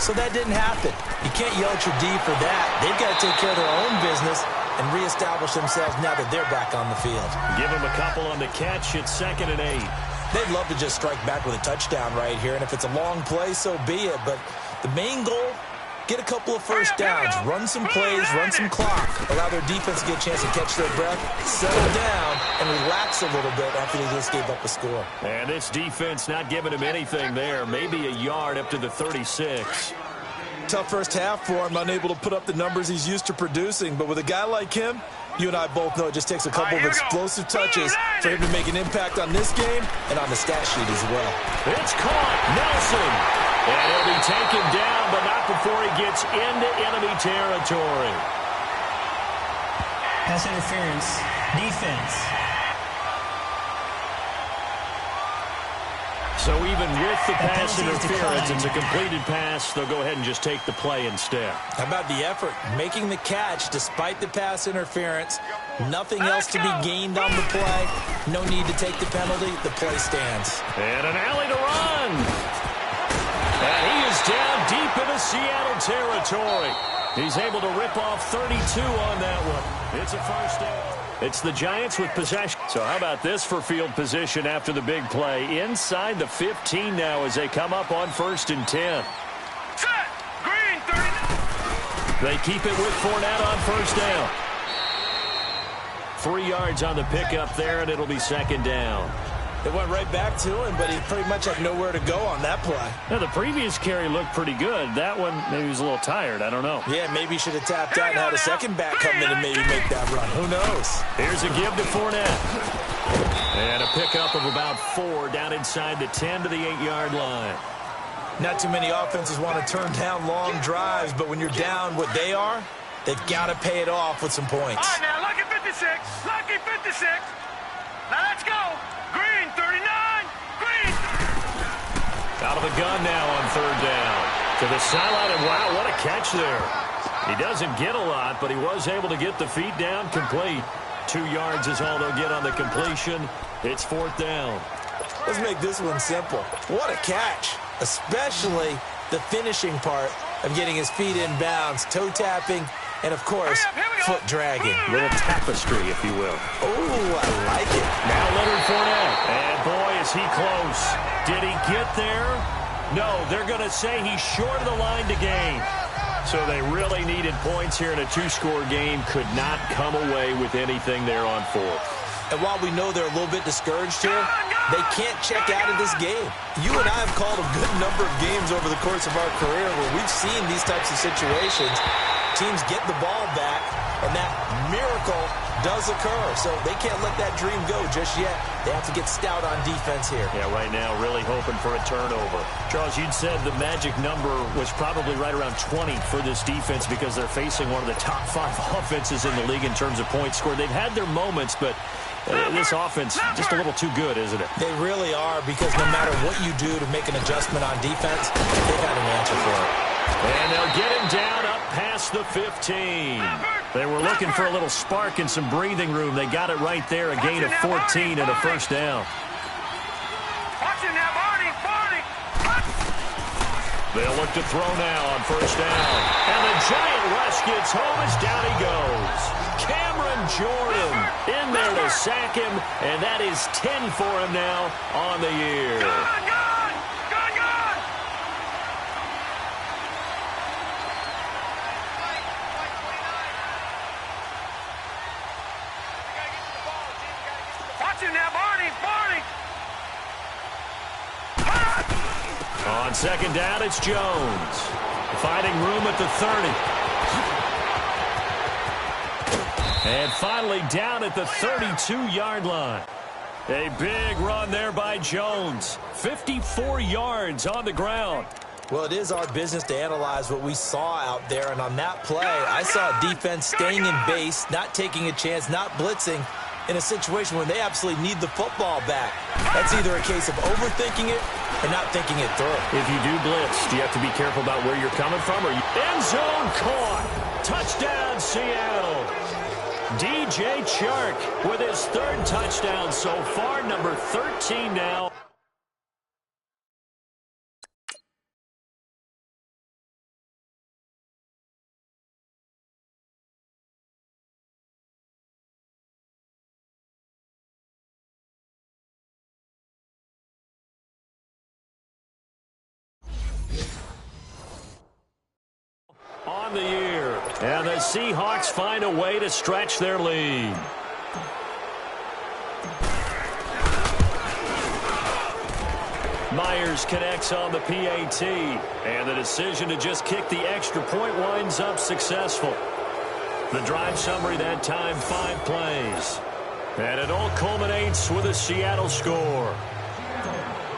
So that didn't happen. You can't yell at your D for that. They've got to take care of their own business and reestablish themselves now that they're back on the field. Give them a couple on the catch. It's 2nd and 8. They'd love to just strike back with a touchdown right here, and if it's a long play, so be it. But the main goal, get a couple of first downs, run some plays, run some clock, allow their defense to get a chance to catch their breath, settle down, and relax a little bit after they just gave up a score. And this defense not giving him anything there, maybe a yard up to the 36. Tough first half for him, unable to put up the numbers he's used to producing. But with a guy like him, you and I both know it just takes a couple of explosive touches for him to make an impact on this game and on the stat sheet as well. It's caught. Nelson. And he'll be taken down, but not before he gets into enemy territory. Pass interference. Defense. So even with the pass interference, it's a completed pass. They'll go ahead and just take the play instead. How about the effort? Making the catch despite the pass interference. Nothing else to be gained on the play. No need to take the penalty. The play stands. And an alley to run. And he is down deep into Seattle territory. He's able to rip off 32 on that one. It's a first down. It's the Giants with possession. So how about this for field position after the big play? Inside the 15 now as they come up on 1st and 10. Set. Green, 39. They keep it with Fournette on 1st down. 3 yards on the pickup there, and it'll be 2nd down. It went right back to him, but he pretty much had nowhere to go on that play. Now, the previous carry looked pretty good. That one, maybe he was a little tired. I don't know. Yeah, maybe he should have tapped out and had a second back come in and maybe make that run. Who knows? Here's a give to Fournette. And a pickup of about 4 down inside the 10 to the 8-yard line. Not too many offenses want to turn down long drives, but when you're down what they are, they've got to pay it off with some points. All right, now, lucky 56. Lucky 56. Now, let's go. Green, 39. Green. Out of the gun now on 3rd down. To the sideline, and wow, what a catch there. He doesn't get a lot, but he was able to get the feet down complete. 2 yards is all they'll get on the completion. It's 4th down. Let's make this one simple. What a catch, especially the finishing part of getting his feet in bounds, toe tapping, and, of course, foot dragging. Little tapestry, if you will. Oh, I like it. Now Leonard Fournette. And, boy, is he close. Did he get there? No, they're going to say he's short of the line to gain. So they really needed points here in a 2-score game. Could not come away with anything there on 4th. And while we know they're a little bit discouraged here, they can't check out of this game. You and I have called a good number of games over the course of our career where we've seen these types of situations. Teams get the ball back, and that miracle does occur. So they can't let that dream go just yet. They have to get stout on defense here. Yeah, right now really hoping for a turnover. Charles, you'd said the magic number was probably right around 20 for this defense because they're facing one of the top 5 offenses in the league in terms of points scored. They've had their moments, but this offense just a little too good, isn't it? They really are, because no matter what you do to make an adjustment on defense, they've got an answer for it. And they'll get him down up past the 15. They were looking for a little spark and some breathing room. They got it right there, a gain of 14 and a first down. Watch it now, Barney. They'll look to throw now on first down. And the giant rush gets home as down he goes. Cameron Jordan in there to sack him, and that is 10 for him now on the year. Good. Watch it now, Barney. On second down, it's Jones. Finding room at the 30. And finally down at the 32-yard line. A big run there by Jones. 54 yards on the ground. Well, it is our business to analyze what we saw out there. And on that play, I saw a defense staying in base, not taking a chance, not blitzing, in a situation where they absolutely need the football back. That's either a case of overthinking it or not thinking it through. If you do blitz, do you have to be careful about where you're coming from? Or end zone caught. Touchdown, Seattle. DJ Chark with his third touchdown so far, number 13 now. On the year, and the Seahawks find a way to stretch their lead. Myers connects on the PAT, and the decision to just kick the extra point winds up successful. The drive summary that time, 5 plays. And it all culminates with a Seattle score.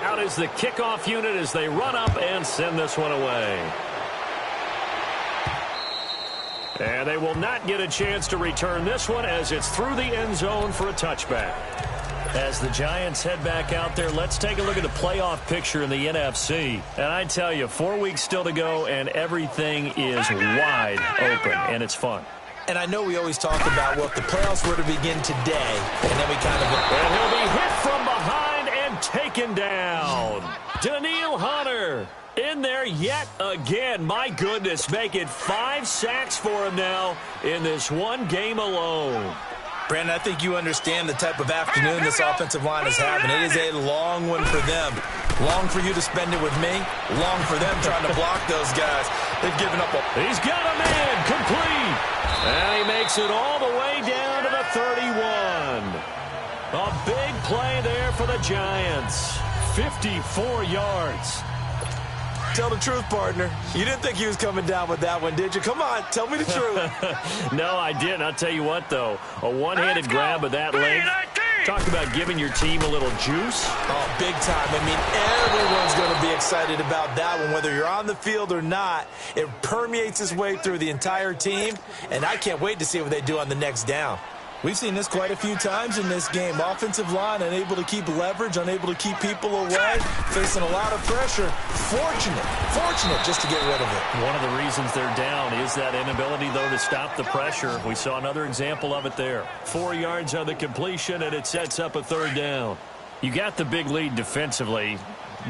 Out is the kickoff unit as they run up and send this one away. And they will not get a chance to return this one as it's through the end zone for a touchback. As the Giants head back out there, let's take a look at the playoff picture in the NFC. And I tell you, 4 weeks still to go, and everything is wide open, and it's fun. And I know we always talk about, well, if the playoffs were to begin today, and then we kind of... And he'll be hit from behind and taken down. Daniil Hunter in there yet again. My goodness, make it 5 sacks for him now in this one game alone. Brandon, I think you understand the type of afternoon this offensive line is having. It is a long one for them. Long for you to spend it with me. Long for them trying to block those guys. They've given up a... He's got a man complete. And he makes it all the way down to the 31. A big play there for the Giants. 54 yards. Tell the truth, partner. You didn't think he was coming down with that one, did you? Come on, tell me the truth. No, I didn't. I'll tell you what, though. A one-handed grab of that length. Talk about giving your team a little juice. Oh, big time. I mean, everyone's going to be excited about that one, whether you're on the field or not. It permeates its way through the entire team, and I can't wait to see what they do on the next down. We've seen this quite a few times in this game. Offensive line unable to keep leverage, unable to keep people away, facing a lot of pressure. Fortunate just to get rid of it. One of the reasons they're down is that inability, though, to stop the pressure. We saw another example of it there. 4 yards on the completion, and it sets up a third down. You got the big lead defensively.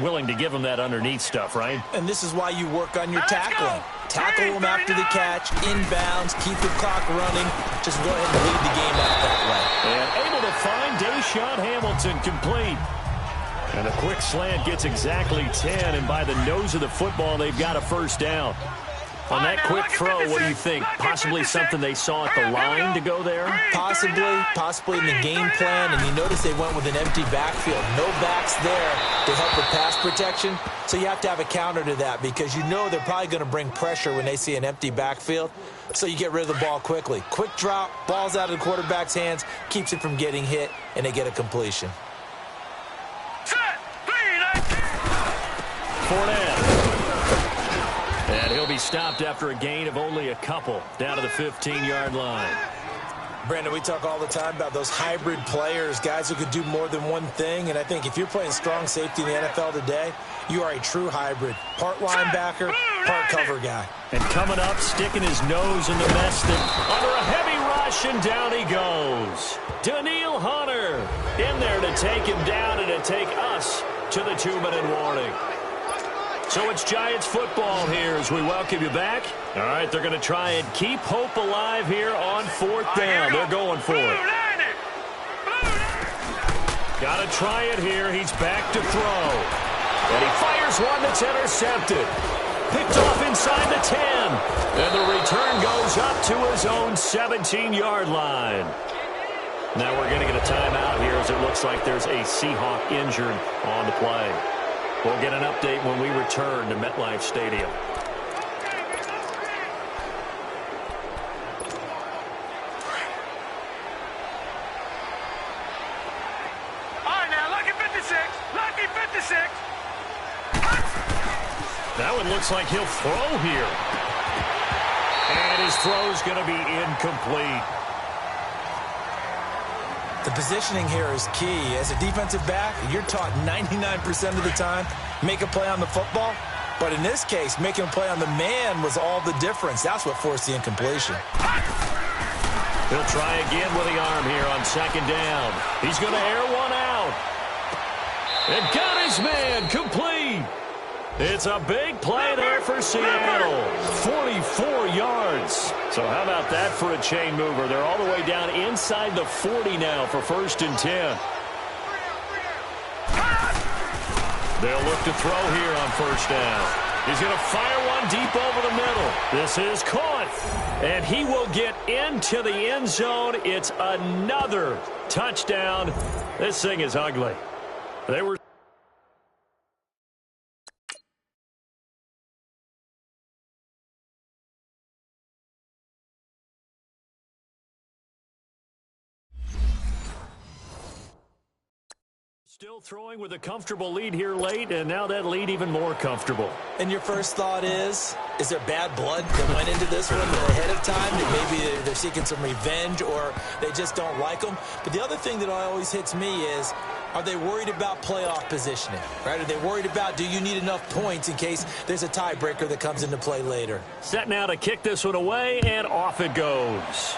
Willing to give them that underneath stuff, right? And this is why you work on your tackling. Tackle them after the catch, inbounds, keep the clock running. Just go ahead and lead the game out that way. And able to find Deshaun Hamilton complete. And a quick slant gets exactly 10, and by the nose of the football, they've got a first down. On that quick throw, what do you think? Possibly something they saw at the line to go there? Possibly in the game plan, and you notice they went with an empty backfield. No backs there to help with pass protection, so you have to have a counter to that because you know they're probably going to bring pressure when they see an empty backfield, so you get rid of the ball quickly. Quick drop, ball's out of the quarterback's hands, keeps it from getting hit, and they get a completion. Fournette. And he'll be stopped after a gain of only a couple, down to the 15-yard line. Brandon, we talk all the time about those hybrid players, guys who could do more than one thing, and I think if you're playing strong safety in the NFL today, you are a true hybrid. Part linebacker, part cover guy. And coming up, sticking his nose in the mess under a heavy rush, and down he goes. Daniil Hunter in there to take him down and to take us to the 2-minute warning. So it's Giants football here as we welcome you back. All right, they're going to try and keep hope alive here on 4th down. They're going for it. Got to try it here. He's back to throw. And he fires one that's intercepted. Picked off inside the 10. And the return goes up to his own 17-yard line. Now we're going to get a timeout here as it looks like there's a Seahawk injured on the play. We'll get an update when we return to MetLife Stadium. All right, now, lucky 56. Lucky 56. That one looks like he'll throw here. And his throw's going to be incomplete. The positioning here is key. As a defensive back, you're taught 99% of the time, make a play on the football. But in this case, making a play on the man was all the difference. That's what forced the incompletion. He'll try again with the arm here on second down. He's going to air one out. And got his man complete. It's a big play there for Seattle. 44 yards. So how about that for a chain mover? They're all the way down inside the 40 now for 1st and 10. They'll look to throw here on 1st down. He's going to fire one deep over the middle. This is caught. And he will get into the end zone. It's another touchdown. This thing is ugly. They were still throwing with a comfortable lead here late, and now that lead even more comfortable. And your first thought is there bad blood that went into this one ahead of time? That maybe they're seeking some revenge or they just don't like them? But the other thing that always hits me is, are they worried about playoff positioning? Right? Are they worried about, do you need enough points in case there's a tiebreaker that comes into play later? Set now to kick this one away, and off it goes.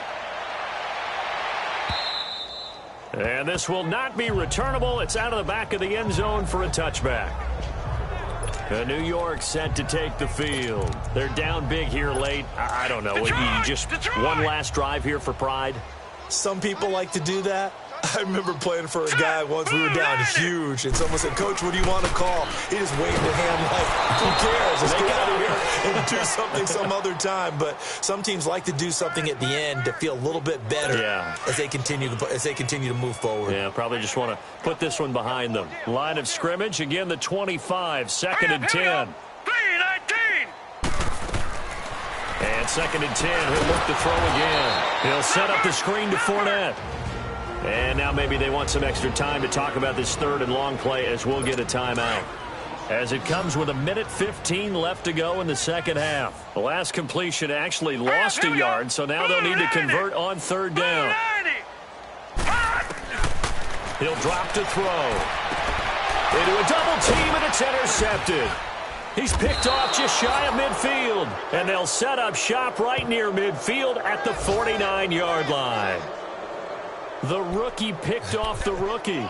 And this will not be returnable. It's out of the back of the end zone for a touchback. New York set to take the field. They're down big here late. I don't know. Just one last drive here for pride. Some people like to do that. I remember playing for a guy once. We were down huge, and someone said, "Coach, what do you want to call?" He just waved a hand like, "Who cares? Let's get out of here and do something some other time." But some teams like to do something at the end to feel a little bit better as they continue to move forward. Yeah, probably just want to put this one behind them. Line of scrimmage again. The 25, 2nd and 10. 3-19. And 2nd and 10. He'll look to throw again. He'll set up the screen to Fournette. And now maybe they want some extra time to talk about this 3rd and long play as we'll get a timeout. As it comes with 1:15 left to go in the second half. The last completion actually lost a yard, so now they'll need to convert on 3rd down. He'll drop to throw. Into a double team, and it's intercepted. He's picked off just shy of midfield. And they'll set up shop right near midfield at the 49-yard line. The rookie picked off the rookie.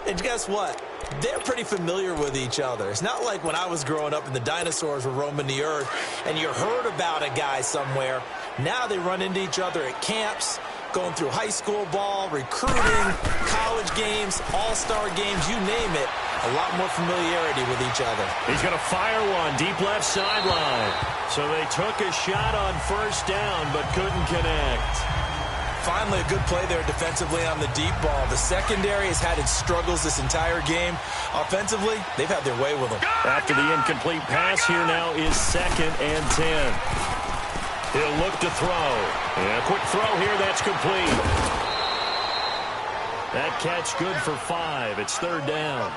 And guess what? They're pretty familiar with each other. It's not like when I was growing up and the dinosaurs were roaming the earth and you heard about a guy somewhere. Now they run into each other at camps, going through high school ball, recruiting, college games, all-star games, you name it. A lot more familiarity with each other. He's going to fire one deep left sideline. So they took a shot on 1st down but couldn't connect. Finally, a good play there defensively on the deep ball. The secondary has had its struggles this entire game. Offensively, they've had their way with them. After the incomplete pass, here now is 2nd and 10. He'll look to throw. And a quick throw here, that's complete. That catch good for 5. It's 3rd down.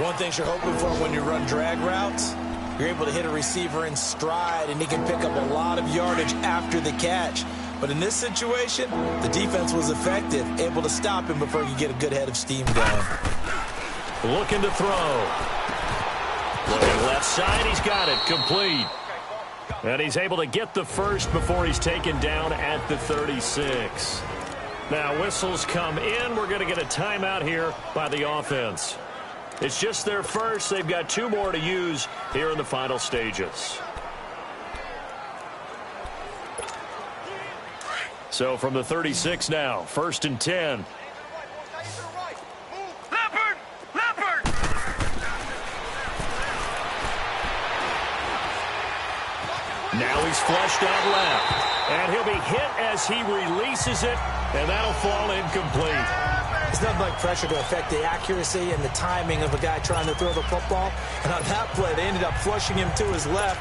One thing you're hoping for when you run drag routes, you're able to hit a receiver in stride, and he can pick up a lot of yardage after the catch. But in this situation, the defense was effective, able to stop him before he could get a good head of steam going. Looking to throw. Looking left side, he's got it, complete. And he's able to get the first before he's taken down at the 36. Now whistles come in. We're going to get a timeout here by the offense. It's just their first. They've got 2 more to use here in the final stages. So from the 36 now, 1st and 10. Leopard! Now he's flushed out left. And he'll be hit as he releases it, and that'll fall incomplete. It's nothing like pressure to affect the accuracy and the timing of a guy trying to throw the football. And on that play, they ended up flushing him to his left,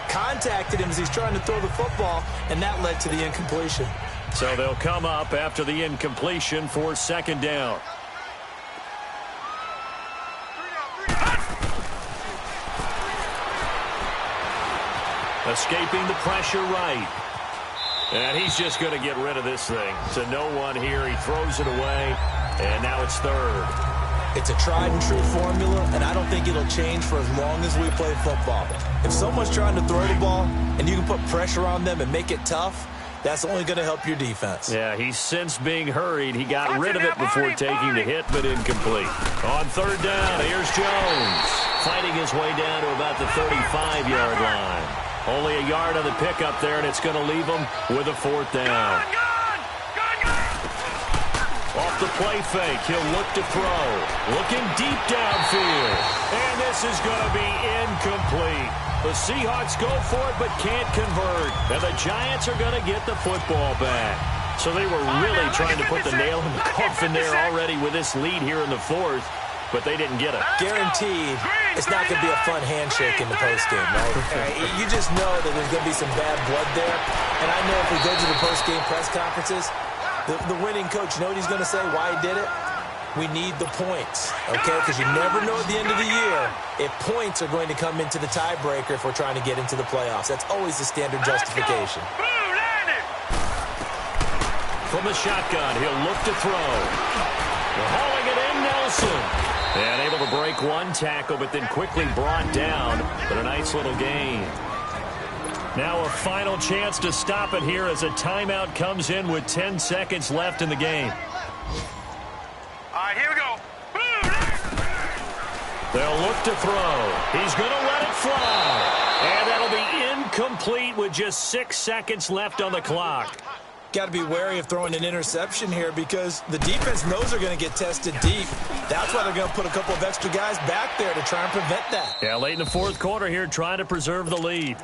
contacted him as he's trying to throw the football, and that led to the incompletion. So they'll come up after the incompletion for 2nd down. Escaping the pressure right. And he's just going to get rid of this thing. To no one here. He throws it away. And now it's third. It's a tried and true formula, and I don't think it'll change for as long as we play football. If someone's trying to throw the ball and you can put pressure on them and make it tough, that's only going to help your defense. Yeah, he's since being hurried. He got rid of it before taking the hit, but incomplete. On third down, here's Jones. Fighting his way down to about the 35-yard line. Only a yard on the pickup there, and it's going to leave him with a fourth down. Off the play fake, he'll look to throw. Looking deep downfield. And this is going to be incomplete. The Seahawks go for it but can't convert. And the Giants are going to get the football back. So they were really trying to put the nail in the coffin there already with this lead here in the fourth, but they didn't get it. Guaranteed, it's not going to be a fun handshake in the postgame, right? You just know that there's going to be some bad blood there. And I know if we go to the postgame press conferences, the winning coach, you know what he's going to say, why he did it? We need the points, okay? Because you never know at the end of the year if points are going to come into the tiebreaker if we're trying to get into the playoffs. That's always the standard justification. From the shotgun, he'll look to throw. They're hauling it in, Nelson. And able to break one tackle, but then quickly brought down. But a nice little gain. Now a final chance to stop it here as a timeout comes in with 10 seconds left in the game. All right, here we go. They'll look to throw. He's going to let it fly. And that'll be incomplete with just 6 seconds left on the clock. Got to be wary of throwing an interception here because the defense knows they're going to get tested deep. That's why they're going to put a couple of extra guys back there to try and prevent that. Yeah, late in the fourth quarter here, trying to preserve the lead.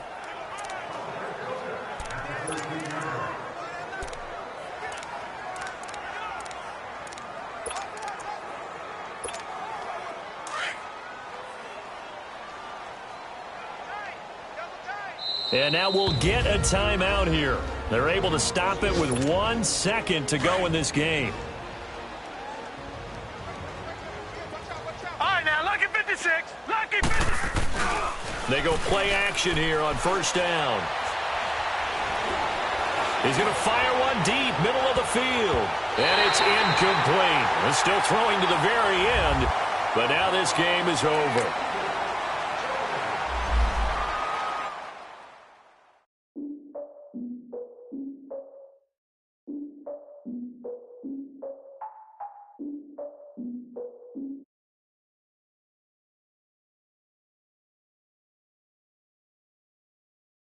And now we'll get a timeout here. They're able to stop it with 1 second to go in this game. All right, now, lucky 56. Lucky 56. They go play action here on first down. He's going to fire one deep, middle of the field. And it's incomplete. He's still throwing to the very end. But now this game is over.